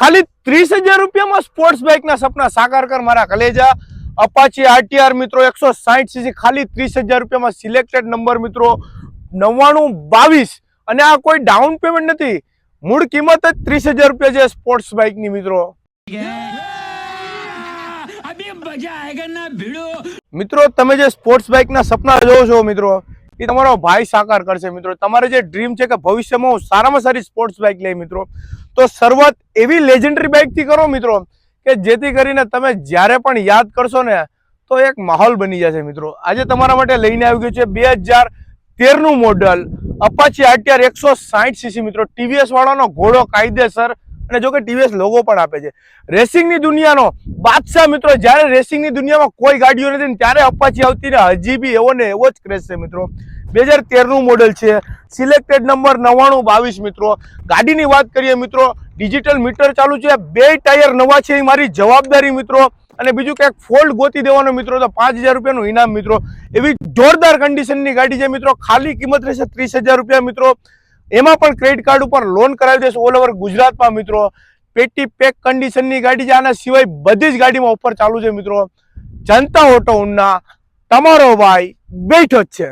ખાલી 30,000 રૂપિયામાં sports bike ના સપના સાકાર કર મારા કલેજા। અપાચી આરટીઆર મિત્રો 160 સીસી ખાલી 30,000 રૂપિયામાં સિલેક્ટેડ નંબર મિત્રો 9922 અને આ કોઈ ડાઉન પેમેન્ટ નથી, મૂળ કિંમત જ 30,000 રૂપિયા છે સ્પોર્ટ્સ બાઇક ની મિત્રો। મિત્રો તમે જે સ્પોર્ટ્સ બાઇક ના સપના જોવો છો મિત્રો એ તમારો ભાઈ સાકાર કરશે મિત્રો। તમારે જે ડ્રીમ છે કે ભવિષ્યમાં હું સારામાં સારી સ્પોર્ટ્સ બાઇક લઈ મિત્રો, તો શરૂઆત એવી લેજેન્ડરી બાઇક થી કરો મિત્રો કે જેથી કરીને તમે જ્યારે પણ યાદ કરશો ને તો એક માહોલ બની જશે મિત્રો। આજે તમારા માટે લઈને આવી ગયું છે 2013 નું મોડલ અપાચી આરટીઆર 160 સીસી મિત્રો, ટીવીએસ વાળાનો ઘોડો કાયદેસર, અને જો કે ટીવીએસ લોગો પણ આપે છે। રેસિંગની દુનિયાનો બાદશાહ મિત્રો, જ્યારે રેસિંગની દુનિયામાં કોઈ ગાડીઓ નથી ને ત્યારે અપાચી આવતી ને હજી બી એવો ને એવો જ ક્રેઝ છે મિત્રો। 2013 નું મોડલ છે, સિલેક્ટેડ નંબર 9922 મિત્રો। ગાડીની વાત કરીએ મિત્રો, ડિજિટલ મીટર ચાલુ છે, 2 ટાયર નવા છે એ મારી જવાબદારી મિત્રો, અને બીજું ક્યાંક ફોલ્ડ ગોતી દેવાનો મિત્રો તો 5,000 રૂપિયાનું ઇનામ મિત્રો। એવી જોરદાર કન્ડિશનની ગાડી છે મિત્રો, ખાલી કિંમત રહેશે 30,000 રૂપિયા મિત્રો। એમાં પણ ક્રેડિટ કાર્ડ ઉપર લોન કરાવી દેશે ઓલ ઓવર ગુજરાતમાં મિત્રો। પેટી પેક કન્ડિશનની ગાડી છે, આના સિવાય બધી જ ગાડીમાં ઓફર ચાલુ છે મિત્રો। જનતા ઓટો ઉના તમારો ભાઈ બેઠો જ છે।